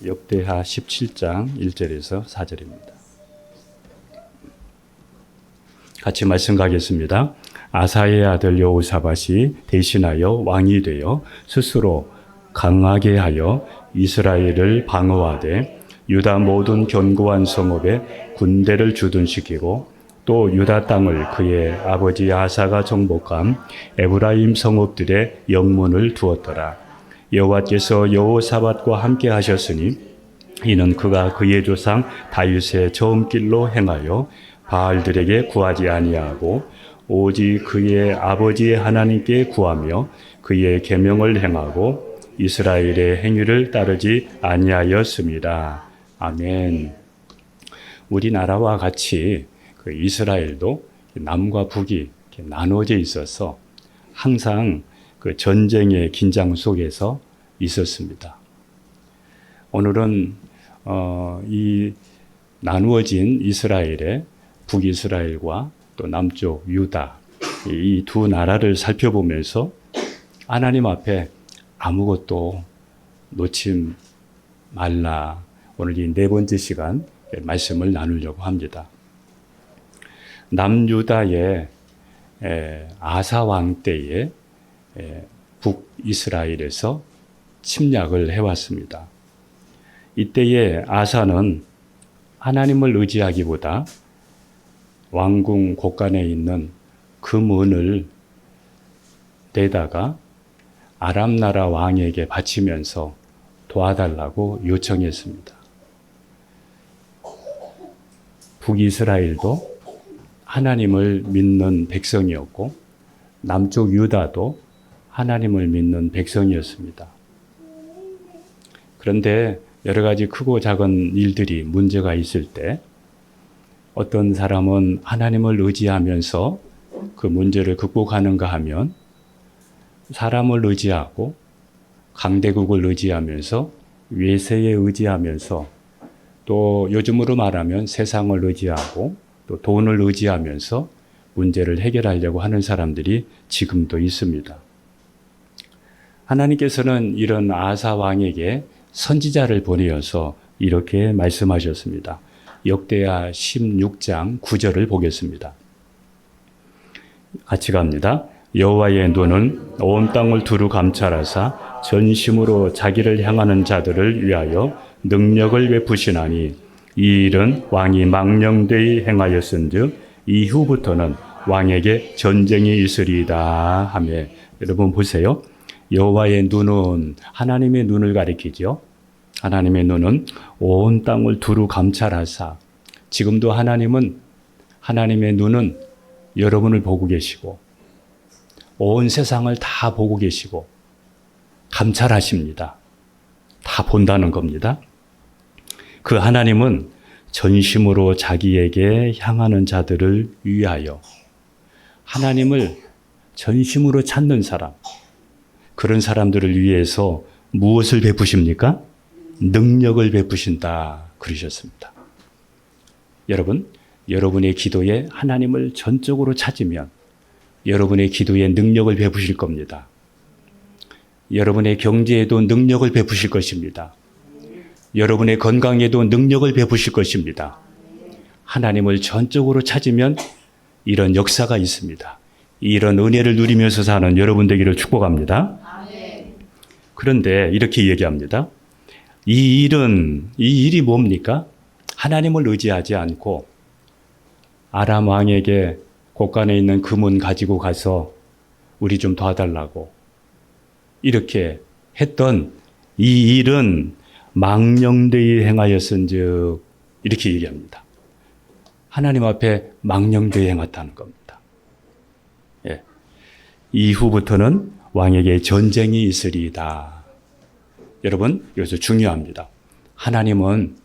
역대하 17장 1절에서 4절입니다. 같이 말씀 가겠습니다. 아사의 아들 여호사밧이 대신하여 왕이 되어 스스로 강하게 하여 이스라엘을 방어하되 유다 모든 견고한 성읍에 군대를 주둔시키고 또 유다 땅을 그의 아버지 아사가 정복한 에브라임 성읍들의 영문을 두었더라. 여호와께서 여호사밧과 함께 하셨으니 이는 그가 그의 조상 다윗의 처음길로 행하여 바알들에게 구하지 아니하고 오직 그의 아버지의 하나님께 구하며 그의 계명을 행하고 이스라엘의 행위를 따르지 아니하였습니다. 아멘. 우리나라와 같이 그 이스라엘도 남과 북이 나눠져 있어서 항상 그 전쟁의 긴장 속에서 있었습니다. 오늘은 이 나누어진 이스라엘의 북이스라엘과 또 남쪽 유다 이 두 나라를 살펴보면서 하나님 앞에 아무것도 놓지 말라. 오늘 이 네 번째 시간 말씀을 나누려고 합니다. 남유다의 아사 왕 때에 북이스라엘에서 침략을 해왔습니다. 이때에 아사는 하나님을 의지하기보다 왕궁 곳간에 있는 금은을 내다가 아람 나라 왕에게 바치면서 도와달라고 요청했습니다. 북이스라엘도 하나님을 믿는 백성이었고 남쪽 유다도 하나님을 믿는 백성이었습니다. 그런데 여러 가지 크고 작은 일들이 문제가 있을 때 어떤 사람은 하나님을 의지하면서 그 문제를 극복하는가 하면 사람을 의지하고 강대국을 의지하면서 외세에 의지하면서 또 요즘으로 말하면 세상을 의지하고 또 돈을 의지하면서 문제를 해결하려고 하는 사람들이 지금도 있습니다. 하나님께서는 이런 아사 왕에게 선지자를 보내어서 이렇게 말씀하셨습니다. 역대하 16장 9절을 보겠습니다. 같이 갑니다. 여호와의 눈은 온 땅을 두루 감찰하사 전심으로 자기를 향하는 자들을 위하여 능력을 베푸시나니 이 일은 왕이 망령되이 행하였은즉 이후부터는 왕에게 전쟁이 있으리이다 하며 여러분 보세요. 여호와의 눈은 하나님의 눈을 가리키죠. 하나님의 눈은 온 땅을 두루 감찰하사 지금도 하나님의 눈은 여러분을 보고 계시고 온 세상을 다 보고 계시고 감찰하십니다. 다 본다는 겁니다. 그 하나님은 전심으로 자기에게 향하는 자들을 위하여 하나님을 전심으로 찾는 사람 그런 사람들을 위해서 무엇을 베푸십니까? 능력을 베푸신다 그러셨습니다. 여러분, 여러분의 기도에 하나님을 전적으로 찾으면 여러분의 기도에 능력을 베푸실 겁니다. 여러분의 경제에도 능력을 베푸실 것입니다. 여러분의 건강에도 능력을 베푸실 것입니다. 하나님을 전적으로 찾으면 이런 역사가 있습니다. 이런 은혜를 누리면서 사는 여러분 되기를 축복합니다. 그런데 이렇게 얘기합니다. 이 일이 뭡니까? 하나님을 의지하지 않고 아람 왕에게 곳간에 있는 금은 가지고 가서 우리 좀 도와달라고 이렇게 했던 이 일은 망령되이 행하였은즉 이렇게 얘기합니다. 하나님 앞에 망령되이 행했다는 겁니다. 예. 이후부터는 왕에게 전쟁이 있으리이다. 여러분 여기서 중요합니다. 하나님은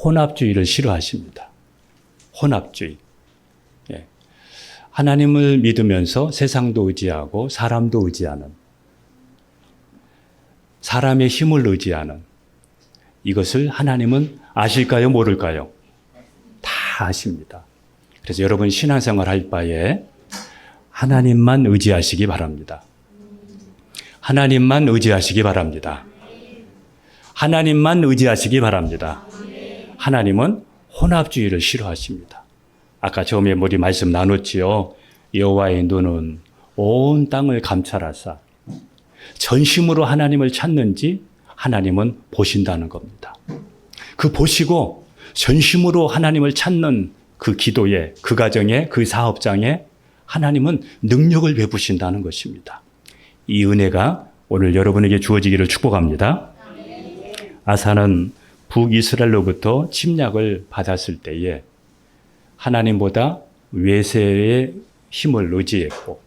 혼합주의를 싫어하십니다. 혼합주의. 예. 하나님을 믿으면서 세상도 의지하고 사람도 의지하는 사람의 힘을 의지하는 이것을 하나님은 아실까요? 모를까요? 다 아십니다. 그래서 여러분 신앙생활 할 바에 하나님만 의지하시기 바랍니다. 하나님만 의지하시기 바랍니다. 하나님만 의지하시기 바랍니다. 하나님은 혼합주의를 싫어하십니다. 아까 처음에 우리 말씀 나눴지요. 여호와의 눈은 온 땅을 감찰하사 전심으로 하나님을 찾는지 하나님은 보신다는 겁니다. 그 보시고 전심으로 하나님을 찾는 그 기도에, 그 가정에, 그 사업장에 하나님은 능력을 베푸신다는 것입니다. 이 은혜가 오늘 여러분에게 주어지기를 축복합니다. 아사는 북이스라엘로부터 침략을 받았을 때에 하나님보다 외세의 힘을 의지했고,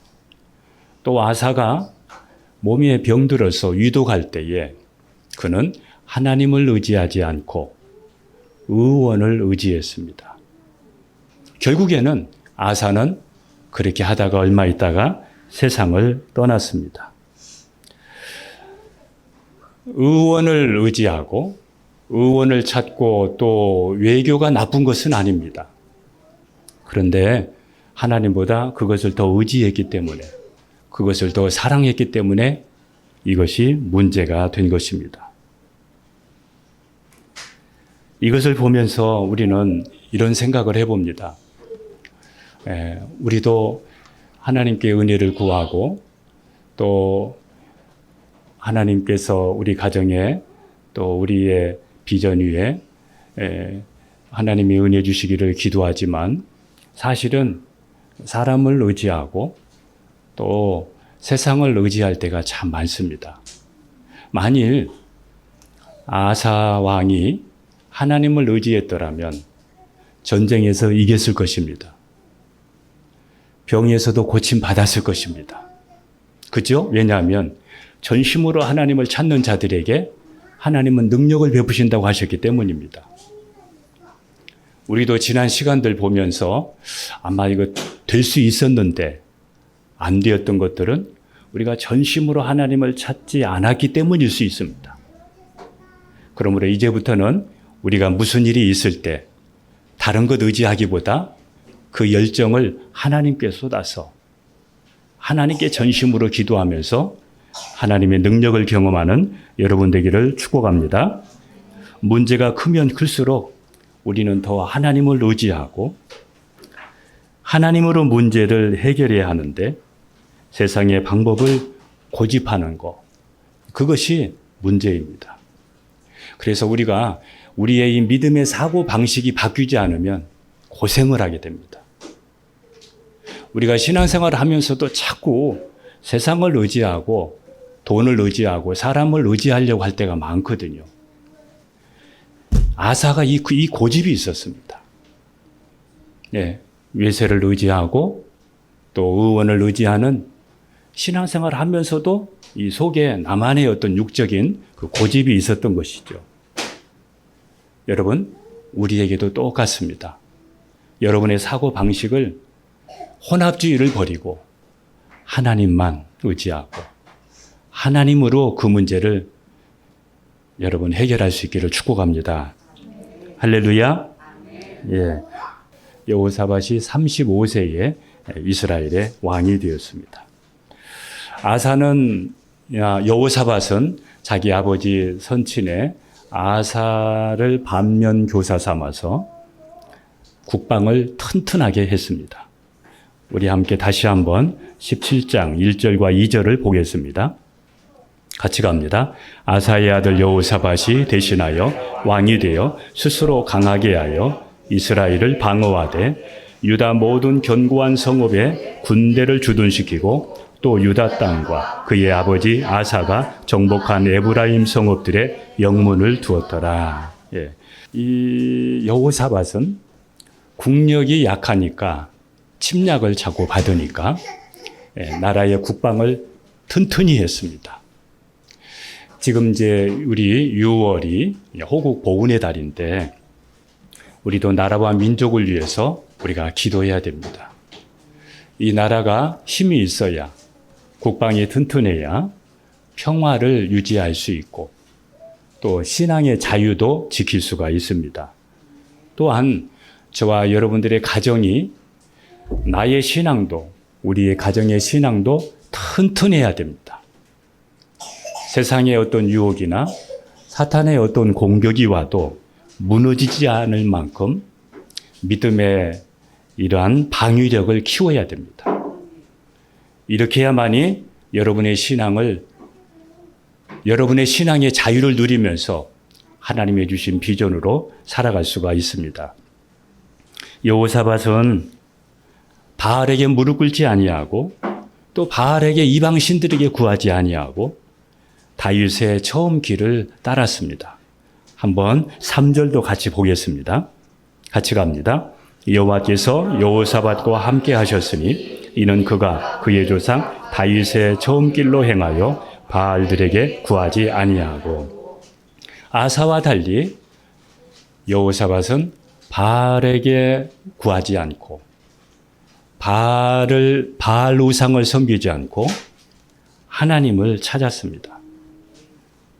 또 아사가 몸에 병들어서 위독할 때에 그는 하나님을 의지하지 않고 의원을 의지했습니다. 결국에는 아사는 그렇게 하다가 얼마 있다가 세상을 떠났습니다. 의원을 의지하고 의원을 찾고 또 외교가 나쁜 것은 아닙니다. 그런데 하나님보다 그것을 더 의지했기 때문에, 그것을 더 사랑했기 때문에 이것이 문제가 된 것입니다. 이것을 보면서 우리는 이런 생각을 해봅니다. 우리도 하나님께 은혜를 구하고 또 하나님께서 우리 가정에 또 우리의 비전 위에 하나님이 은혜 주시기를 기도하지만 사실은 사람을 의지하고 또 세상을 의지할 때가 참 많습니다. 만일 아사 왕이 하나님을 의지했더라면 전쟁에서 이겼을 것입니다. 병에서도 고침 받았을 것입니다. 그죠? 왜냐하면 전심으로 하나님을 찾는 자들에게 하나님은 능력을 베푸신다고 하셨기 때문입니다. 우리도 지난 시간들 보면서 아마 이거 될 수 있었는데 안 되었던 것들은 우리가 전심으로 하나님을 찾지 않았기 때문일 수 있습니다. 그러므로 이제부터는 우리가 무슨 일이 있을 때 다른 것 의지하기보다 그 열정을 하나님께 쏟아서 하나님께 전심으로 기도하면서 하나님의 능력을 경험하는 여러분 되기를 축복합니다. 문제가 크면 클수록 우리는 더 하나님을 의지하고 하나님으로 문제를 해결해야 하는데 세상의 방법을 고집하는 것, 그것이 문제입니다. 그래서 우리가 우리의 이 믿음의 사고 방식이 바뀌지 않으면 고생을 하게 됩니다. 우리가 신앙생활을 하면서도 자꾸 세상을 의지하고 돈을 의지하고 사람을 의지하려고 할 때가 많거든요. 아사가 이 고집이 있었습니다. 네, 외세를 의지하고 또 의원을 의지하는 신앙생활을 하면서도 이 속에 나만의 어떤 육적인 그 고집이 있었던 것이죠. 여러분, 우리에게도 똑같습니다. 여러분의 사고 방식을 혼합주의를 버리고 하나님만 의지하고 하나님으로 그 문제를 여러분 해결할 수 있기를 축복합니다. 할렐루야. 예. 여호사밧이 35세에 이스라엘의 왕이 되었습니다. 아사는 여호사밧은 자기 아버지 선친의 아사를 반면 교사 삼아서 국방을 튼튼하게 했습니다. 우리 함께 다시 한번 17장 1절과 2절을 보겠습니다. 같이 갑니다. 아사의 아들 여호사밧이 대신하여 왕이 되어 스스로 강하게 하여 이스라엘을 방어하되 유다 모든 견고한 성읍에 군대를 주둔시키고 또 유다 땅과 그의 아버지 아사가 정복한 에브라임 성읍들의 영문을 두었더라. 예. 이 여호사밧은 국력이 약하니까 침략을 자꾸 받으니까 나라의 국방을 튼튼히 했습니다. 지금 이제 우리 6월이 호국 보훈의 달인데 우리도 나라와 민족을 위해서 우리가 기도해야 됩니다. 이 나라가 힘이 있어야 국방이 튼튼해야 평화를 유지할 수 있고 또 신앙의 자유도 지킬 수가 있습니다. 또한 저와 여러분들의 가정이 나의 신앙도 우리의 가정의 신앙도 튼튼해야 됩니다. 세상의 어떤 유혹이나 사탄의 어떤 공격이 와도 무너지지 않을 만큼 믿음의 이러한 방위력을 키워야 됩니다. 이렇게 해야만이 여러분의 신앙의 자유를 누리면서 하나님의 주신 비전으로 살아갈 수가 있습니다. 여호사밧은 바알에게 무릎 꿇지 아니하고 또 바알에게 이방 신들에게 구하지 아니하고 다윗의 처음 길을 따랐습니다. 한번 3절도 같이 보겠습니다. 같이 갑니다. 여호와께서 여호사밧과 함께 하셨으니 이는 그가 그의 조상 다윗의 처음 길로 행하여 바알들에게 구하지 아니하고. 아사와 달리 여호사밧은 바알에게 구하지 않고 바알 우상을 섬기지 않고 하나님을 찾았습니다.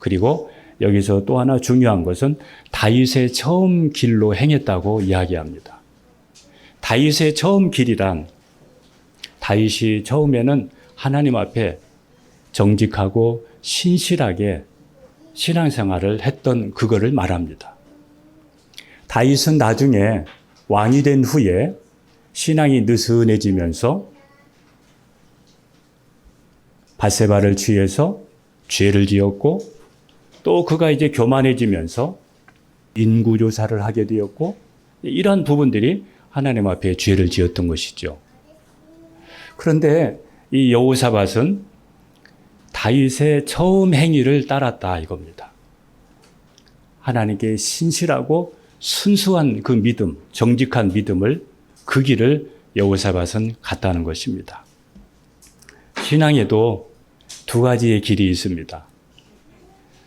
그리고 여기서 또 하나 중요한 것은 다윗의 처음 길로 행했다고 이야기합니다. 다윗의 처음 길이란 다윗이 처음에는 하나님 앞에 정직하고 신실하게 신앙생활을 했던 그거를 말합니다. 다윗은 나중에 왕이 된 후에 신앙이 느슨해지면서 밧세바를 취해서 죄를 지었고 또 그가 이제 교만해지면서 인구조사를 하게 되었고 이러한 부분들이 하나님 앞에 죄를 지었던 것이죠. 그런데 이 여호사밧은 다윗의 처음 행위를 따랐다 이겁니다. 하나님께 신실하고 순수한 그 믿음, 정직한 믿음을 그 길을 여호사밧은 갔다는 것입니다. 신앙에도 두 가지의 길이 있습니다.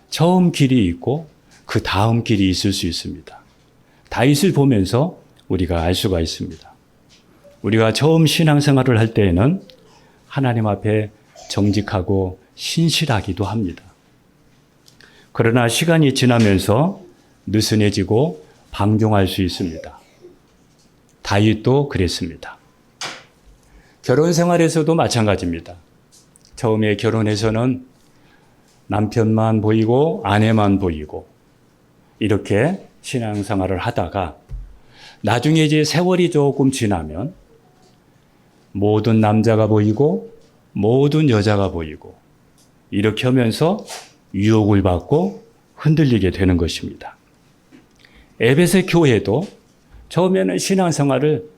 처음 길이 있고 그 다음 길이 있을 수 있습니다. 다윗을 보면서 우리가 알 수가 있습니다. 우리가 처음 신앙생활을 할 때에는 하나님 앞에 정직하고 신실하기도 합니다. 그러나 시간이 지나면서 느슨해지고 방종할 수 있습니다. 다윗도 그랬습니다. 결혼 생활에서도 마찬가지입니다. 처음에 결혼해서는 남편만 보이고 아내만 보이고 이렇게 신앙생활을 하다가 나중에 이제 세월이 조금 지나면 모든 남자가 보이고 모든 여자가 보이고 이렇게 하면서 유혹을 받고 흔들리게 되는 것입니다. 에베소 교회도 처음에는 신앙생활을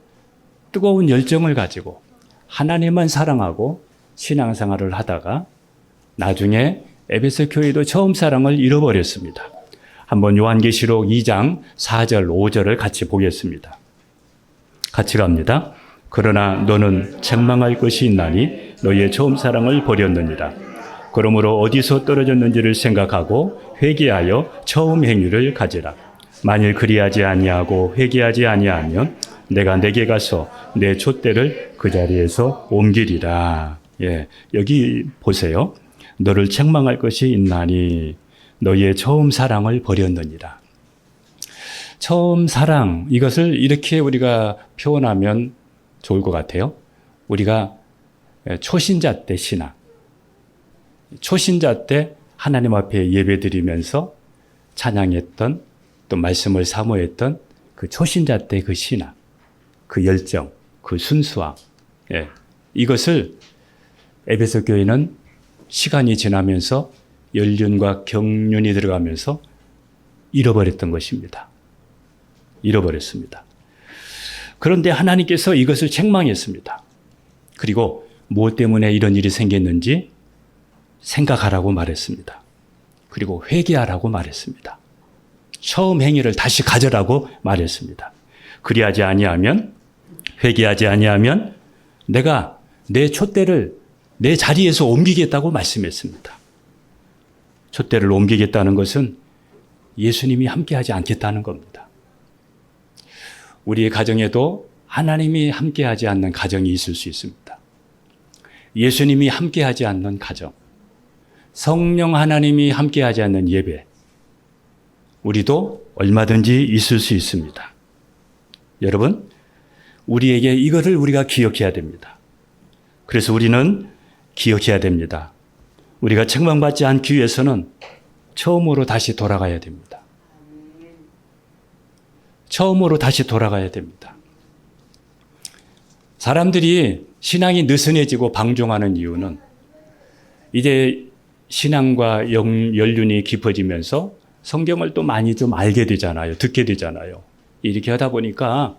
뜨거운 열정을 가지고 하나님만 사랑하고 신앙생활을 하다가 나중에 에베소 교회도 처음 사랑을 잃어버렸습니다. 한번 요한계시록 2장 4절 5절을 같이 보겠습니다. 같이 갑니다. 그러나 너는 책망할 것이 있나니 너의 처음 사랑을 버렸느니라. 그러므로 어디서 떨어졌는지를 생각하고 회개하여 처음 행위를 가지라. 만일 그리하지 아니하고 회개하지 아니하면 내가 내게 가서 내 촛대를 그 자리에서 옮기리라. 예, 여기 보세요. 너를 책망할 것이 있나니 너의 처음 사랑을 버렸느니라. 처음 사랑, 이것을 이렇게 우리가 표현하면 좋을 것 같아요. 우리가 초신자 때 신앙, 초신자 때 하나님 앞에 예배드리면서 찬양했던 또 말씀을 사모했던 그 초신자 때 그 신앙, 그 열정, 그 순수함, 예, 이것을 에베소 교회는 시간이 지나면서 연륜과 경륜이 들어가면서 잃어버렸던 것입니다. 잃어버렸습니다. 그런데 하나님께서 이것을 책망했습니다. 그리고 무엇 때문에 이런 일이 생겼는지 생각하라고 말했습니다. 그리고 회개하라고 말했습니다. 처음 행위를 다시 가져라고 말했습니다. 그리하지 아니하면, 회개하지 아니하면 내가 내 촛대를 내 자리에서 옮기겠다고 말씀했습니다. 촛대를 옮기겠다는 것은 예수님이 함께하지 않겠다는 겁니다. 우리의 가정에도 하나님이 함께하지 않는 가정이 있을 수 있습니다. 예수님이 함께하지 않는 가정, 성령 하나님이 함께하지 않는 예배, 우리도 얼마든지 있을 수 있습니다. 여러분, 우리에게 이거를 우리가 기억해야 됩니다. 그래서 우리는 기억해야 됩니다. 우리가 책망받지 않기 위해서는 처음으로 다시 돌아가야 됩니다. 처음으로 다시 돌아가야 됩니다. 사람들이 신앙이 느슨해지고 방종하는 이유는 이제 신앙과 연륜이 깊어지면서 성경을 또 많이 좀 알게 되잖아요. 듣게 되잖아요. 이렇게 하다 보니까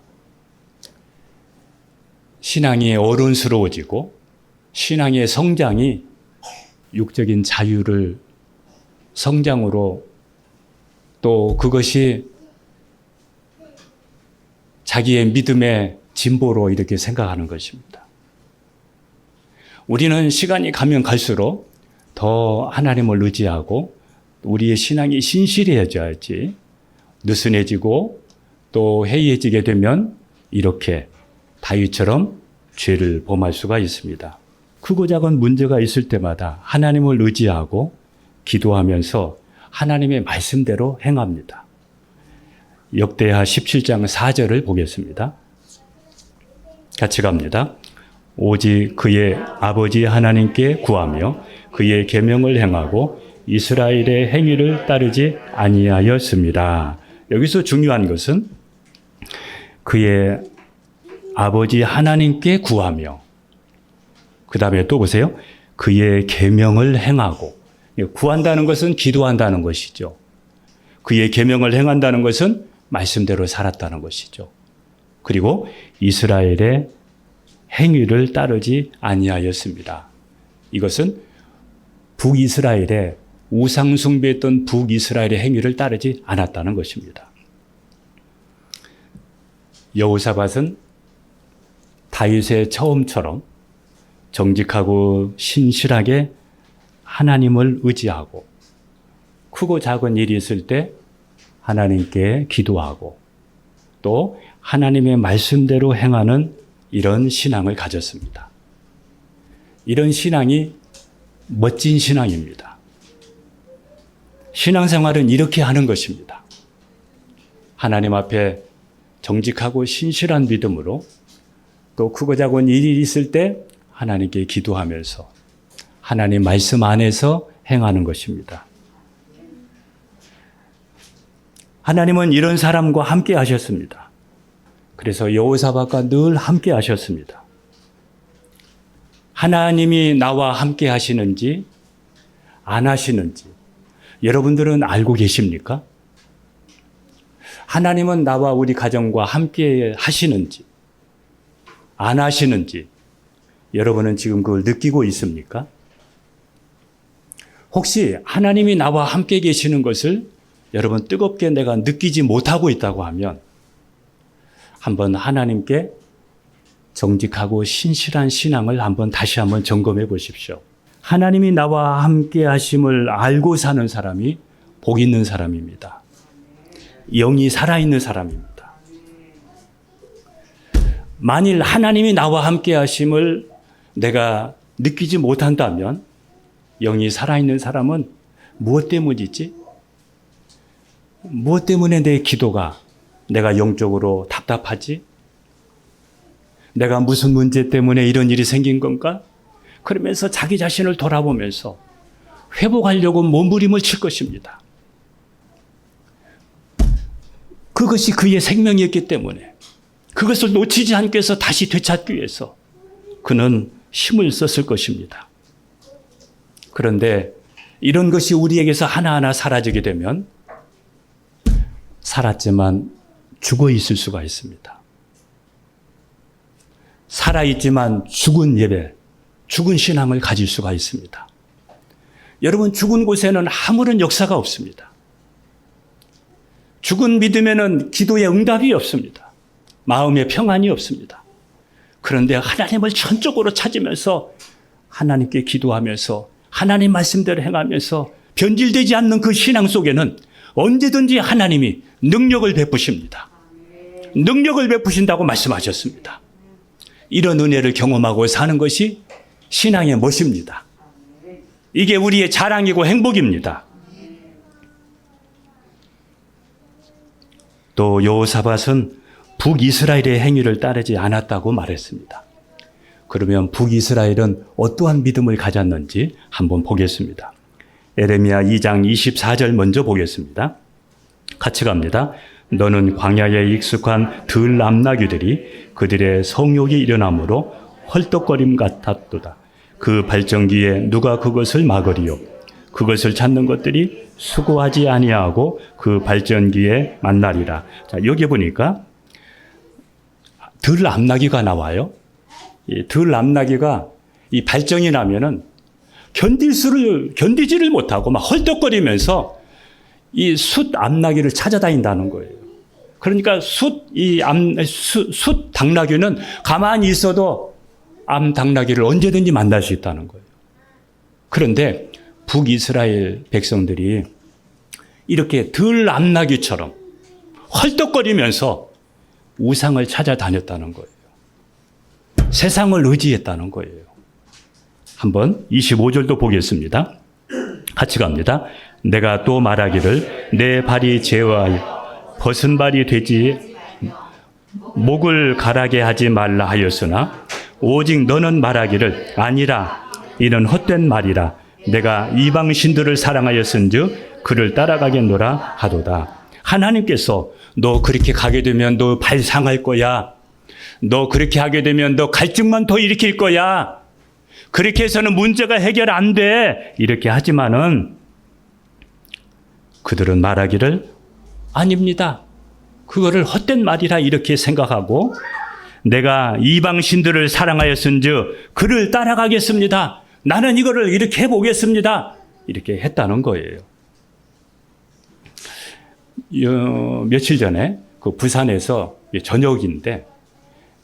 신앙이 어른스러워지고 신앙의 성장이 육적인 자유를 성장으로 또 그것이 자기의 믿음의 진보로 이렇게 생각하는 것입니다. 우리는 시간이 가면 갈수록 더 하나님을 의지하고 우리의 신앙이 신실해져야지 느슨해지고 또 해이해지게 되면 이렇게 다윗처럼 죄를 범할 수가 있습니다. 크고 작은 문제가 있을 때마다 하나님을 의지하고 기도하면서 하나님의 말씀대로 행합니다. 역대하 17장 4절을 보겠습니다. 같이 갑니다. 오직 그의 아버지 하나님께 구하며 그의 계명을 행하고 이스라엘의 행위를 따르지 아니하였습니다. 여기서 중요한 것은 그의 아버지 하나님께 구하며 그 다음에 또 보세요. 그의 계명을 행하고 구한다는 것은 기도한다는 것이죠. 그의 계명을 행한다는 것은 말씀대로 살았다는 것이죠. 그리고 이스라엘의 행위를 따르지 아니하였습니다. 이것은 북이스라엘의 우상 숭배했던 북이스라엘의 행위를 따르지 않았다는 것입니다. 여호사밧은 다윗의 처음처럼 정직하고 신실하게 하나님을 의지하고 크고 작은 일이 있을 때 하나님께 기도하고 또 하나님의 말씀대로 행하는 이런 신앙을 가졌습니다. 이런 신앙이 멋진 신앙입니다. 신앙생활은 이렇게 하는 것입니다. 하나님 앞에 정직하고 신실한 믿음으로 또 크고 작은 일이 있을 때 하나님께 기도하면서 하나님 말씀 안에서 행하는 것입니다. 하나님은 이런 사람과 함께 하셨습니다. 그래서 여호사밧과 늘 함께 하셨습니다. 하나님이 나와 함께 하시는지 안 하시는지 여러분들은 알고 계십니까? 하나님은 나와 우리 가정과 함께 하시는지 안 하시는지 여러분은 지금 그걸 느끼고 있습니까? 혹시 하나님이 나와 함께 계시는 것을 여러분 뜨겁게 내가 느끼지 못하고 있다고 하면 한번 하나님께 정직하고 신실한 신앙을 다시 한번 점검해 보십시오. 하나님이 나와 함께 하심을 알고 사는 사람이 복 있는 사람입니다. 영이 살아있는 사람입니다. 만일 하나님이 나와 함께 하심을 내가 느끼지 못한다면 영이 살아있는 사람은 무엇 때문이지? 무엇 때문에 내 기도가 내가 영적으로 답답하지? 내가 무슨 문제 때문에 이런 일이 생긴 건가? 그러면서 자기 자신을 돌아보면서 회복하려고 몸부림을 칠 것입니다. 그것이 그의 생명이었기 때문에 그것을 놓치지 않기 위해서 다시 되찾기 위해서 그는 힘을 썼을 것입니다. 그런데 이런 것이 우리에게서 하나하나 사라지게 되면 살았지만 죽어 있을 수가 있습니다. 살아있지만 죽은 예배, 죽은 신앙을 가질 수가 있습니다. 여러분, 죽은 곳에는 아무런 역사가 없습니다. 죽은 믿음에는 기도의 응답이 없습니다. 마음의 평안이 없습니다. 그런데 하나님을 전적으로 찾으면서 하나님께 기도하면서 하나님 말씀대로 행하면서 변질되지 않는 그 신앙 속에는 언제든지 하나님이 능력을 베푸십니다. 능력을 베푸신다고 말씀하셨습니다. 이런 은혜를 경험하고 사는 것이 신앙의 멋입니다. 이게 우리의 자랑이고 행복입니다. 또 여호사밧은 북이스라엘의 행위를 따르지 않았다고 말했습니다. 그러면 북이스라엘은 어떠한 믿음을 가졌는지 한번 보겠습니다. 에레미야 2장 24절 먼저 보겠습니다. 같이 갑니다. 너는 광야에 익숙한 들 암나귀들이 그들의 성욕이 일어나므로 헐떡거림 같았도다. 그 발전기에 누가 그것을 막으리요? 그것을 찾는 것들이 수고하지 아니하고 그 발전기에 만나리라. 자, 여기 보니까 들 암나귀가 나와요. 이 들 암나귀가 이 발정이 나면은 견디지를 못하고 막 헐떡거리면서 이 숫 암나귀를 찾아다닌다는 거예요. 그러니까 숫 당나귀는 가만히 있어도 암 당나귀를 언제든지 만날 수 있다는 거예요. 그런데 북이스라엘 백성들이 이렇게 들 암나귀처럼 헐떡거리면서 우상을 찾아다녔다는 거예요. 세상을 의지했다는 거예요. 한번 25절도 보겠습니다. 같이 갑니다. 내가 또 말하기를 내 발이 제어하여 벗은 발이 되지 목을 가라게 하지 말라 하였으나 오직 너는 말하기를 아니라 이는 헛된 말이라 내가 이방 신들을 사랑하였은즉 그를 따라가겠노라 하도다. 하나님께서 너 그렇게 가게 되면 너 발 상할 거야. 너 그렇게 하게 되면 너 갈증만 더 일으킬 거야. 그렇게 해서는 문제가 해결 안 돼. 이렇게 하지만은 그들은 말하기를 아닙니다. 그거를 헛된 말이라 이렇게 생각하고 내가 이방 신들을 사랑하였은즉 그를 따라가겠습니다. 나는 이거를 이렇게 해보겠습니다. 이렇게 했다는 거예요. 며칠 전에 그 부산에서 저녁인데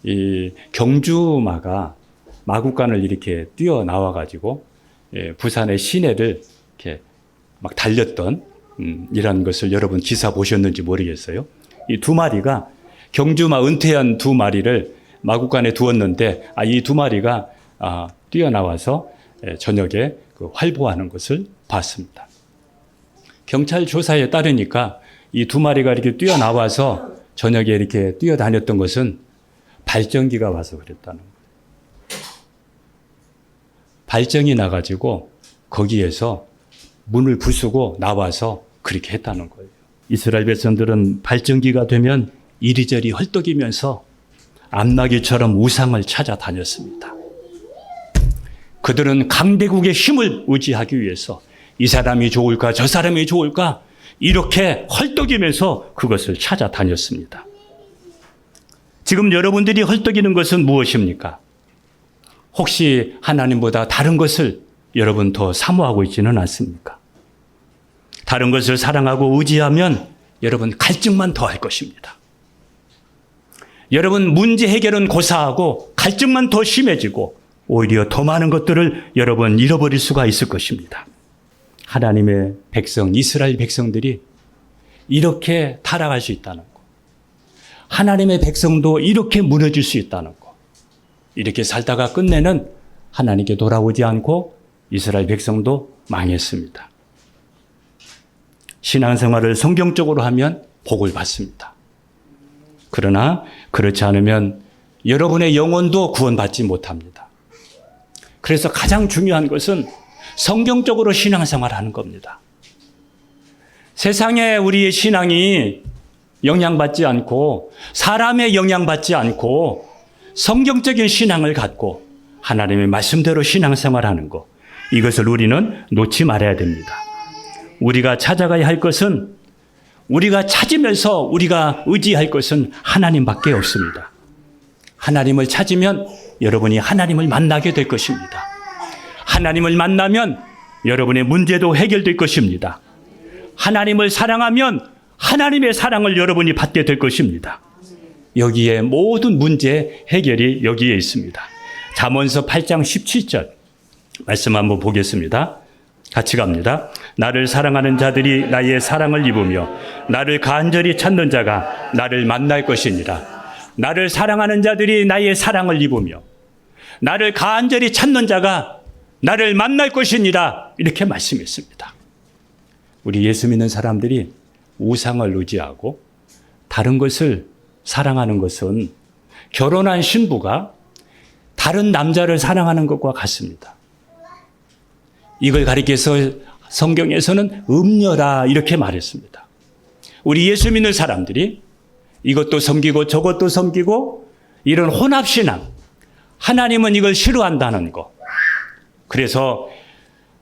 이 경주마가 마구간을 이렇게 뛰어나와 가지고 부산의 시내를 이렇게 막 달렸던 이런 것을 여러분 기사 보셨는지 모르겠어요. 이 두 마리가 경주마 은퇴한 두 마리를 마구간에 두었는데 이 두 마리가 뛰어나와서 저녁에 그 활보하는 것을 봤습니다. 경찰 조사에 따르니까 이 두 마리가 이렇게 뛰어나와서 저녁에 이렇게 뛰어다녔던 것은 발전기가 와서 그랬다는 거예요. 발정이 나가지고 거기에서 문을 부수고 나와서 그렇게 했다는 거예요. 이스라엘 백성들은 발전기가 되면 이리저리 헐떡이면서 암나귀처럼 우상을 찾아다녔습니다. 그들은 강대국의 힘을 의지하기 위해서 이 사람이 좋을까 저 사람이 좋을까 이렇게 헐떡이면서 그것을 찾아다녔습니다. 지금 여러분들이 헐떡이는 것은 무엇입니까? 혹시 하나님보다 다른 것을 여러분 더 사모하고 있지는 않습니까? 다른 것을 사랑하고 의지하면 여러분 갈증만 더 할 것입니다. 여러분 문제 해결은 고사하고 갈증만 더 심해지고 오히려 더 많은 것들을 여러분 잃어버릴 수가 있을 것입니다. 하나님의 백성, 이스라엘 백성들이 이렇게 타락할 수 있다는 것. 하나님의 백성도 이렇게 무너질 수 있다는 것. 이렇게 살다가 끝내는 하나님께 돌아오지 않고 이스라엘 백성도 망했습니다. 신앙생활을 성경적으로 하면 복을 받습니다. 그러나 그렇지 않으면 여러분의 영혼도 구원받지 못합니다. 그래서 가장 중요한 것은 성경적으로 신앙생활하는 겁니다. 세상에 우리의 신앙이 영향받지 않고 사람의 영향받지 않고 성경적인 신앙을 갖고 하나님의 말씀대로 신앙생활하는 것, 이것을 우리는 놓지 말아야 됩니다. 우리가 찾아가야 할 것은 우리가 찾으면서 우리가 의지할 것은 하나님밖에 없습니다. 하나님을 찾으면 여러분이 하나님을 만나게 될 것입니다. 하나님을 만나면 여러분의 문제도 해결될 것입니다. 하나님을 사랑하면 하나님의 사랑을 여러분이 받게 될 것입니다. 여기에 모든 문제 해결이 여기에 있습니다. 잠언서 8장 17절 말씀 한번 보겠습니다. 같이 갑니다. 나를 사랑하는 자들이 나의 사랑을 입으며 나를 간절히 찾는 자가 나를 만날 것이니라. 나를 사랑하는 자들이 나의 사랑을 입으며 나를 간절히 찾는 자가 나를 만날 것이니라. 이렇게 말씀했습니다. 우리 예수 믿는 사람들이 우상을 의지하고 다른 것을 사랑하는 것은 결혼한 신부가 다른 남자를 사랑하는 것과 같습니다. 이걸 가리켜서 성경에서는 음녀라 이렇게 말했습니다. 우리 예수 믿는 사람들이 이것도 섬기고 저것도 섬기고 이런 혼합신앙, 하나님은 이걸 싫어한다는 거. 그래서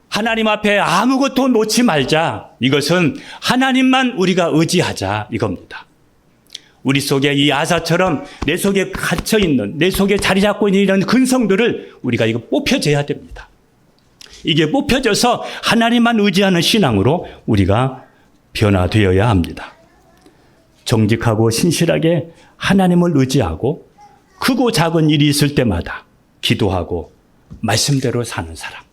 하나님 앞에 아무것도 놓지 말자. 이것은 하나님만 우리가 의지하자 이겁니다. 우리 속에 이 아사처럼 내 속에 갇혀있는, 내 속에 자리 잡고 있는 이런 근성들을 우리가 이거 뽑혀져야 됩니다. 이게 뽑혀져서 하나님만 의지하는 신앙으로 우리가 변화되어야 합니다. 정직하고 신실하게 하나님을 의지하고 크고 작은 일이 있을 때마다 기도하고 말씀대로 사는 사람.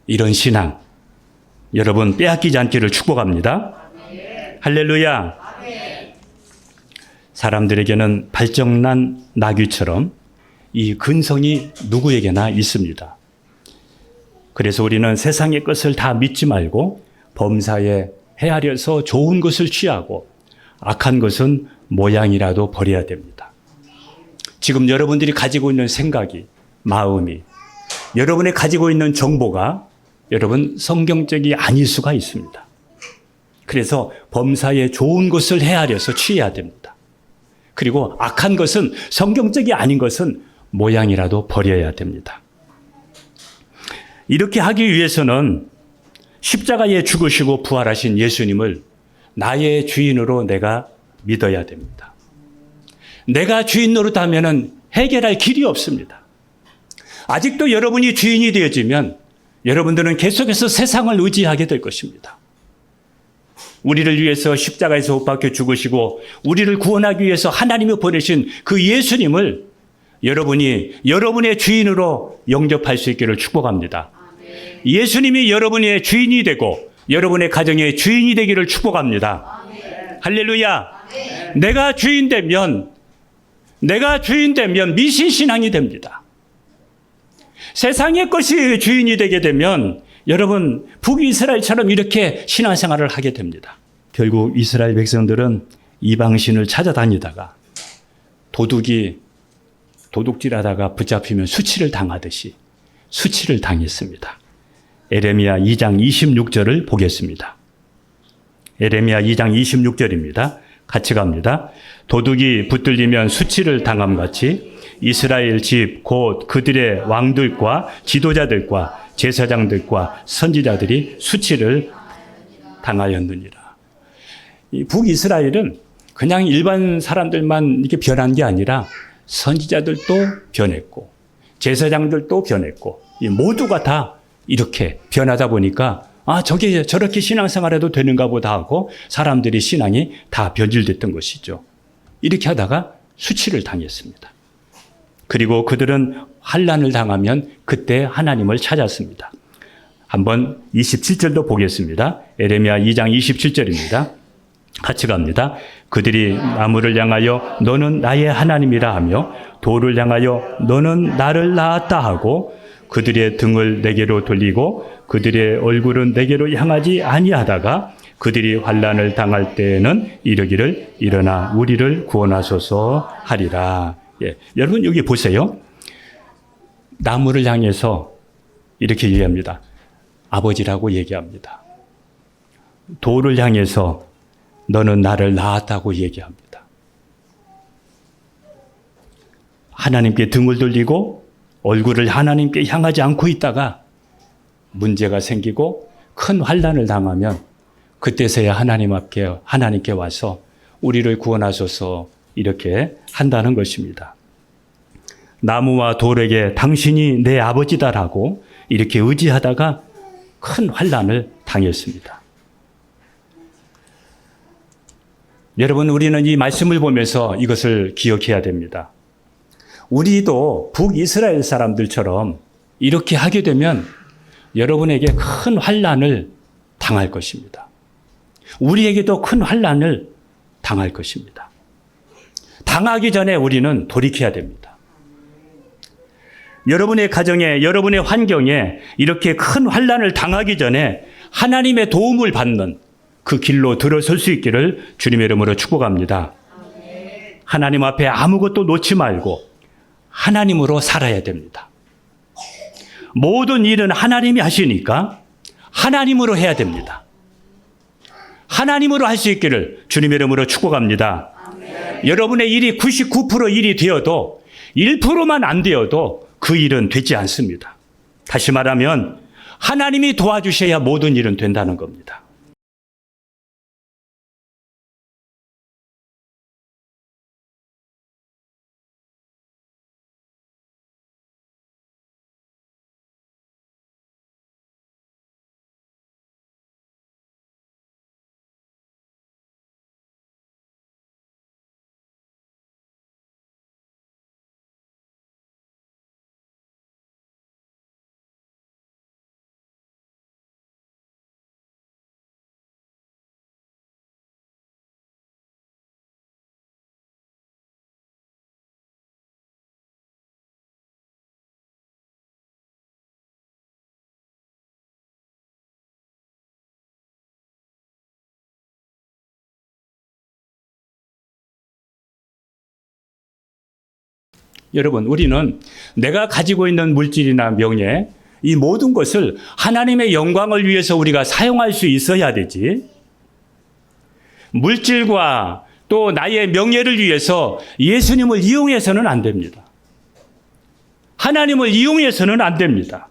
이런 신앙, 여러분 빼앗기지 않기를 축복합니다. 할렐루야. 사람들에게는 발정난 나귀처럼 이 근성이 누구에게나 있습니다. 그래서 우리는 세상의 것을 다 믿지 말고 범사에 헤아려서 좋은 것을 취하고 악한 것은 모양이라도 버려야 됩니다. 지금 여러분들이 가지고 있는 생각이, 마음이, 여러분이 가지고 있는 정보가 여러분 성경적이 아닐 수가 있습니다. 그래서 범사에 좋은 것을 헤아려서 취해야 됩니다. 그리고 악한 것은, 성경적이 아닌 것은 모양이라도 버려야 됩니다. 이렇게 하기 위해서는 십자가에 죽으시고 부활하신 예수님을 나의 주인으로 내가 믿어야 됩니다. 내가 주인 노릇하면 해결할 길이 없습니다. 아직도 여러분이 주인이 되어지면 여러분들은 계속해서 세상을 의지하게 될 것입니다. 우리를 위해서 십자가에서 못 박혀 죽으시고 우리를 구원하기 위해서 하나님이 보내신 그 예수님을 여러분이 여러분의 주인으로 영접할 수 있기를 축복합니다. 예수님이 여러분의 주인이 되고 여러분의 가정의 주인이 되기를 축복합니다. 할렐루야. 내가 주인 되면 미신신앙이 됩니다. 세상의 것이 주인이 되게 되면 여러분 북이스라엘처럼 이렇게 신앙생활을 하게 됩니다. 결국 이스라엘 백성들은 이방신을 찾아다니다가 도둑질하다가 붙잡히면 수치를 당하듯이 수치를 당했습니다. 에레미야 2장 26절을 보겠습니다. 에레미야 2장 26절입니다. 같이 갑니다. 도둑이 붙들리면 수치를 당함같이 이스라엘 집 곧 그들의 왕들과 지도자들과 제사장들과 선지자들이 수치를 당하였느니라. 이 북이스라엘은 그냥 일반 사람들만 이렇게 변한 게 아니라 선지자들도 변했고 제사장들도 변했고 모두가 다 이렇게 변하다 보니까 저렇게 신앙생활해도 되는가 보다 하고 사람들이 신앙이 다 변질됐던 것이죠. 이렇게 하다가 수치를 당했습니다. 그리고 그들은 환난을 당하면 그때 하나님을 찾았습니다. 한번 27절도 보겠습니다. 에레미야 2장 27절입니다. 같이 갑니다. 그들이 나무를 향하여 너는 나의 하나님이라 하며 돌을 향하여 너는 나를 낳았다 하고 그들의 등을 내게로 돌리고 그들의 얼굴은 내게로 향하지 아니하다가 그들이 환난을 당할 때에는 이르기를 일어나 우리를 구원하소서 하리라. 예, 여러분 여기 보세요. 나무를 향해서 이렇게 얘기합니다. 아버지라고 얘기합니다. 돌을 향해서 너는 나를 낳았다고 얘기합니다. 하나님께 등을 돌리고 얼굴을 하나님께 향하지 않고 있다가 문제가 생기고 큰 환난을 당하면 그때서야 하나님께 와서 우리를 구원하소서 이렇게 한다는 것입니다. 나무와 돌에게 당신이 내 아버지다라고 이렇게 의지하다가 큰 환난을 당했습니다. 여러분 우리는 이 말씀을 보면서 이것을 기억해야 됩니다. 우리도 북이스라엘 사람들처럼 이렇게 하게 되면 여러분에게 큰 환난을 당할 것입니다. 우리에게도 큰 환난을 당할 것입니다. 당하기 전에 우리는 돌이켜야 됩니다. 여러분의 가정에, 여러분의 환경에 이렇게 큰 환난을 당하기 전에 하나님의 도움을 받는 그 길로 들어설 수 있기를 주님의 이름으로 축복합니다. 하나님 앞에 아무것도 놓지 말고 하나님으로 살아야 됩니다. 모든 일은 하나님이 하시니까 하나님으로 해야 됩니다. 하나님으로 할 수 있기를 주님 이름으로 축복합니다. 여러분의 일이 99% 일이 되어도 1%만 안 되어도 그 일은 되지 않습니다. 다시 말하면 하나님이 도와주셔야 모든 일은 된다는 겁니다. 여러분, 우리는 내가 가지고 있는 물질이나 명예, 이 모든 것을 하나님의 영광을 위해서 우리가 사용할 수 있어야 되지. 물질과 또 나의 명예를 위해서 예수님을 이용해서는 안 됩니다. 하나님을 이용해서는 안 됩니다.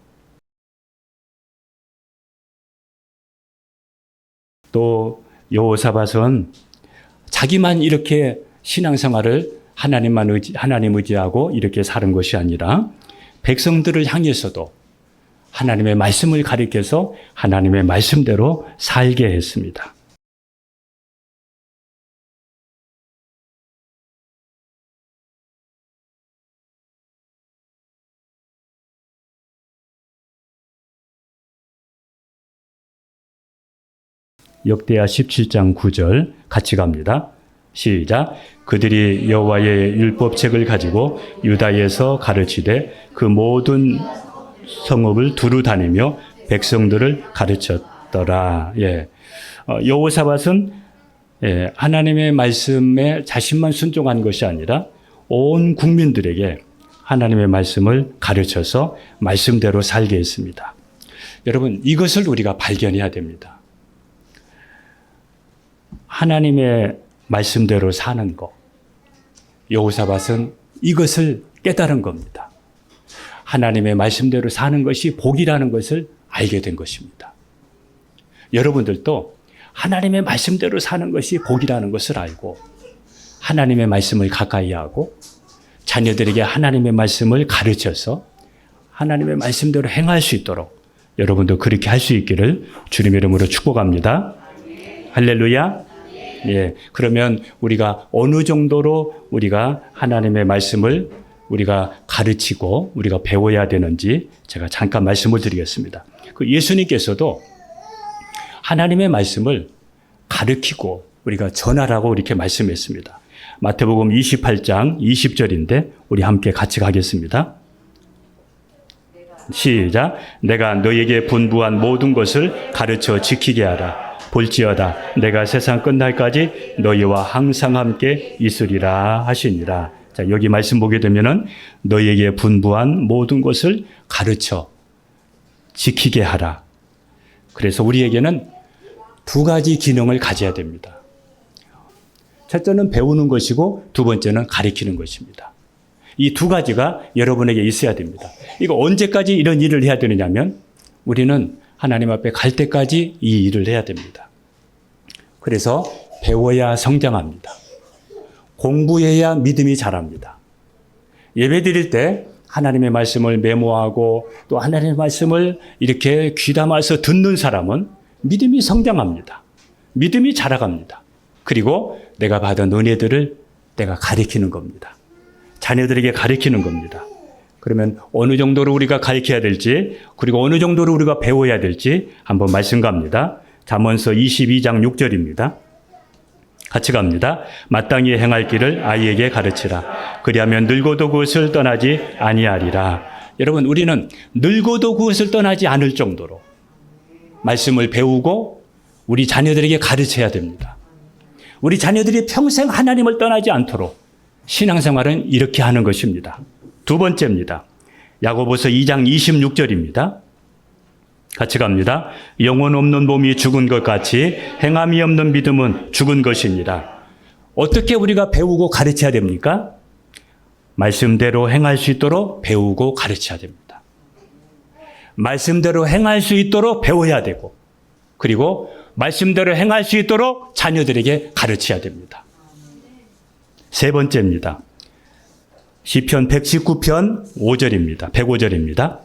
또 여호사밧은 자기만 이렇게 신앙생활을 하나님 의지하고 이렇게 사는 것이 아니라 백성들을 향해서도 하나님의 말씀을 가리켜서 하나님의 말씀대로 살게 했습니다. 역대하 17장 9절 같이 갑니다. 시작. 그들이 여호와의 율법책을 가지고 유다에서 가르치되 그 모든 성읍을 두루 다니며 백성들을 가르쳤더라. 여호사밧은 하나님의 말씀에 자신만 순종한 것이 아니라 온 국민들에게 하나님의 말씀을 가르쳐서 말씀대로 살게 했습니다. 여러분, 이것을 우리가 발견해야 됩니다. 하나님의 말씀대로 사는 것. 여호사밧은 이것을 깨달은 겁니다. 하나님의 말씀대로 사는 것이 복이라는 것을 알게 된 것입니다. 여러분들도 하나님의 말씀대로 사는 것이 복이라는 것을 알고 하나님의 말씀을 가까이 하고 자녀들에게 하나님의 말씀을 가르쳐서 하나님의 말씀대로 행할 수 있도록 여러분도 그렇게 할 수 있기를 주님의 이름으로 축복합니다. 할렐루야. 그러면 우리가 어느 정도로 우리가 하나님의 말씀을 우리가 가르치고 우리가 배워야 되는지 제가 잠깐 말씀을 드리겠습니다. 그 예수님께서도 하나님의 말씀을 가르치고 우리가 전하라고 이렇게 말씀했습니다. 마태복음 28장 20절인데 우리 함께 같이 가겠습니다. 시작. 내가 너에게 분부한 모든 것을 가르쳐 지키게 하라. 볼지어다 내가 세상 끝날까지 너희와 항상 함께 있으리라 하시니라. 자, 여기 말씀 보게 되면은 너희에게 분부한 모든 것을 가르쳐 지키게 하라. 그래서 우리에게는 두 가지 기능을 가져야 됩니다. 첫째는 배우는 것이고 두 번째는 가르치는 것입니다. 이 두 가지가 여러분에게 있어야 됩니다. 이거 언제까지 이런 일을 해야 되느냐면 우리는 하나님 앞에 갈 때까지 이 일을 해야 됩니다. 그래서 배워야 성장합니다. 공부해야 믿음이 자랍니다. 예배 드릴 때 하나님의 말씀을 메모하고 또 하나님의 말씀을 이렇게 귀담아서 듣는 사람은 믿음이 성장합니다. 믿음이 자라갑니다. 그리고 내가 받은 은혜들을 내가 가르치는 겁니다. 자녀들에게 가르치는 겁니다. 그러면 어느 정도로 우리가 가르쳐야 될지 그리고 어느 정도로 우리가 배워야 될지 한번 말씀 갑니다. 잠언서 22장 6절입니다. 같이 갑니다. 마땅히 행할 길을 아이에게 가르치라. 그리하면 늙어도 그것을 떠나지 아니하리라. 여러분, 우리는 늙어도 그것을 떠나지 않을 정도로 말씀을 배우고 우리 자녀들에게 가르쳐야 됩니다. 우리 자녀들이 평생 하나님을 떠나지 않도록 신앙생활은 이렇게 하는 것입니다. 두 번째입니다. 야고보서 2장 26절입니다. 같이 갑니다. 영혼 없는 몸이 죽은 것 같이 행함이 없는 믿음은 죽은 것이니라. 어떻게 우리가 배우고 가르쳐야 됩니까? 말씀대로 행할 수 있도록 배우고 가르쳐야 됩니다. 말씀대로 행할 수 있도록 배워야 되고, 그리고 말씀대로 행할 수 있도록 자녀들에게 가르쳐야 됩니다. 세 번째입니다. 시편 119편 5절입니다. 105절입니다.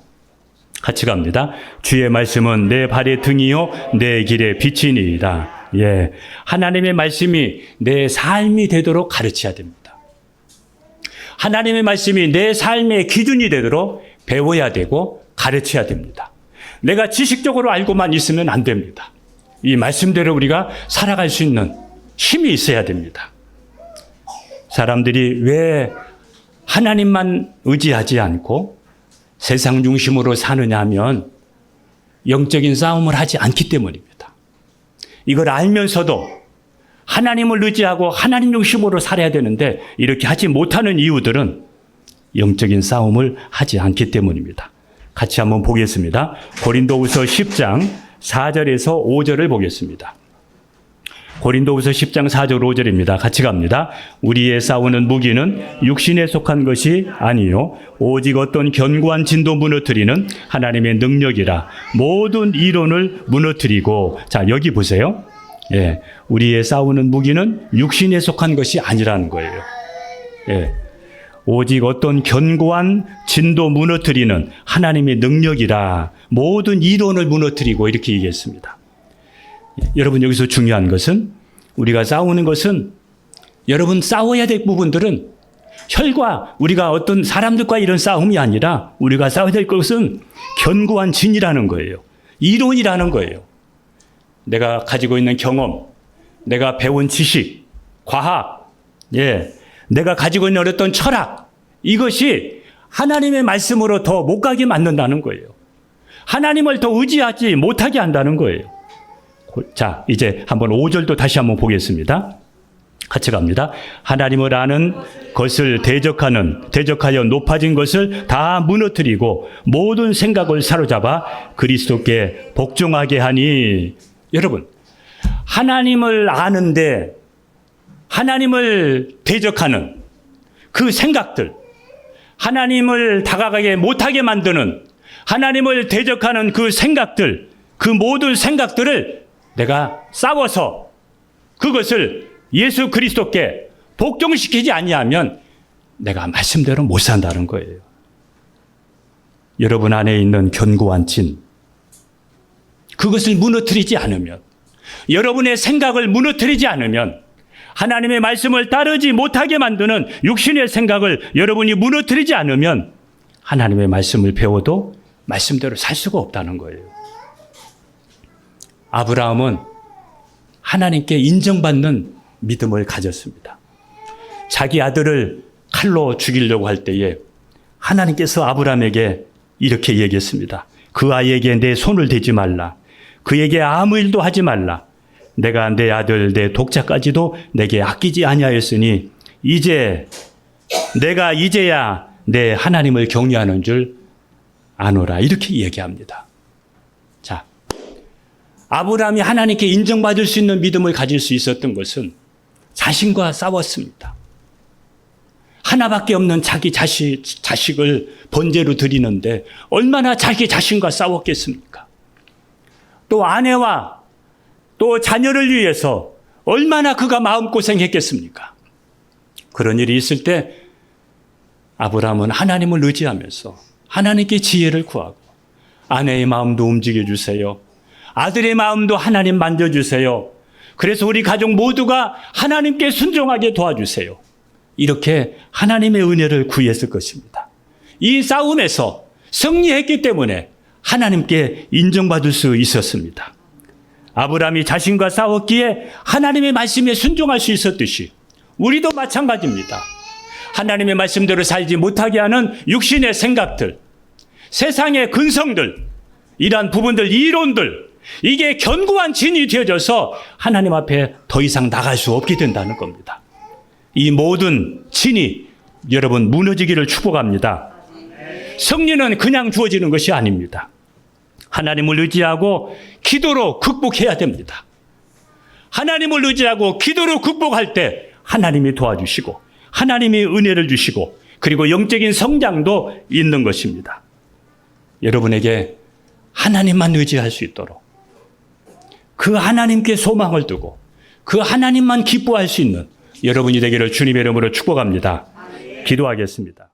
같이 갑니다. 주의 말씀은 내 발의 등이요 내 길의 빛이니이다. 예, 하나님의 말씀이 내 삶이 되도록 가르쳐야 됩니다. 하나님의 말씀이 내 삶의 기준이 되도록 배워야 되고 가르쳐야 됩니다. 내가 지식적으로 알고만 있으면 안 됩니다. 이 말씀대로 우리가 살아갈 수 있는 힘이 있어야 됩니다. 사람들이 왜 하나님만 의지하지 않고 세상 중심으로 사느냐 하면 영적인 싸움을 하지 않기 때문입니다. 이걸 알면서도 하나님을 의지하고 하나님 중심으로 살아야 되는데 이렇게 하지 못하는 이유들은 영적인 싸움을 하지 않기 때문입니다. 같이 한번 보겠습니다. 고린도후서 10장 4절에서 5절을 보겠습니다. 고린도후서 10장 4절 5절입니다. 같이 갑니다. 우리의 싸우는 무기는 육신에 속한 것이 아니요 오직 어떤 견고한 진도 무너뜨리는 하나님의 능력이라. 모든 이론을 무너뜨리고, 자 여기 보세요. 예, 우리의 싸우는 무기는 육신에 속한 것이 아니라는 거예요. 예, 오직 어떤 견고한 진도 무너뜨리는 하나님의 능력이라. 모든 이론을 무너뜨리고 이렇게 얘기했습니다. 여러분 여기서 중요한 것은 우리가 싸우는 것은 여러분 싸워야 될 부분들은 혈과 우리가 어떤 사람들과 이런 싸움이 아니라 우리가 싸워야 될 것은 견고한 진이라는 거예요. 이론이라는 거예요. 내가 가지고 있는 경험, 내가 배운 지식, 과학, 예, 내가 가지고 있는 어떤 철학, 이것이 하나님의 말씀으로 더 못 가게 만든다는 거예요. 하나님을 더 의지하지 못하게 한다는 거예요. 자, 이제 한번 5절도 다시 한번 보겠습니다. 같이 갑니다. 하나님을 아는 것을 대적하여 높아진 것을 다 무너뜨리고 모든 생각을 사로잡아 그리스도께 복종하게 하니. 여러분, 하나님을 아는데 하나님을 대적하는 그 생각들, 하나님을 다가가게 못하게 만드는 하나님을 대적하는 그 생각들, 그 모든 생각들을 내가 싸워서 그것을 예수 그리스도께 복종시키지 아니하면 내가 말씀대로 못 산다는 거예요. 여러분 안에 있는 견고한 진, 그것을 무너뜨리지 않으면, 여러분의 생각을 무너뜨리지 않으면, 하나님의 말씀을 따르지 못하게 만드는 육신의 생각을 여러분이 무너뜨리지 않으면 하나님의 말씀을 배워도 말씀대로 살 수가 없다는 거예요. 아브라함은 하나님께 인정받는 믿음을 가졌습니다. 자기 아들을 칼로 죽이려고 할 때에 하나님께서 아브라함에게 이렇게 얘기했습니다. 그 아이에게 내 손을 대지 말라. 그에게 아무 일도 하지 말라. 내가 내 아들 내 독자까지도 내게 아끼지 아니하였으니 내가 이제야 내 하나님을 경외하는 줄 아노라. 이렇게 얘기합니다. 자, 아브라함이 하나님께 인정받을 수 있는 믿음을 가질 수 있었던 것은 자신과 싸웠습니다. 하나밖에 없는 자기 자식을 번제로 드리는데 얼마나 자기 자신과 싸웠겠습니까? 또 아내와 또 자녀를 위해서 얼마나 그가 마음고생했겠습니까? 그런 일이 있을 때 아브라함은 하나님을 의지하면서 하나님께 지혜를 구하고 아내의 마음도 움직여주세요. 아들의 마음도 하나님 만져주세요. 그래서 우리 가족 모두가 하나님께 순종하게 도와주세요. 이렇게 하나님의 은혜를 구했을 것입니다. 이 싸움에서 승리했기 때문에 하나님께 인정받을 수 있었습니다. 아브라함이 자신과 싸웠기에 하나님의 말씀에 순종할 수 있었듯이 우리도 마찬가지입니다. 하나님의 말씀대로 살지 못하게 하는 육신의 생각들, 세상의 근성들, 이러한 부분들, 이론들, 이게 견고한 진이 되어져서 하나님 앞에 더 이상 나갈 수 없게 된다는 겁니다. 이 모든 진이 여러분 무너지기를 축복합니다. 승리는 그냥 주어지는 것이 아닙니다. 하나님을 의지하고 기도로 극복해야 됩니다. 하나님을 의지하고 기도로 극복할 때 하나님이 도와주시고 하나님이 은혜를 주시고 그리고 영적인 성장도 있는 것입니다. 여러분에게 하나님만 의지할 수 있도록 그 하나님께 소망을 두고 그 하나님만 기뻐할 수 있는 여러분이 되기를 주님의 이름으로 축복합니다. 기도하겠습니다.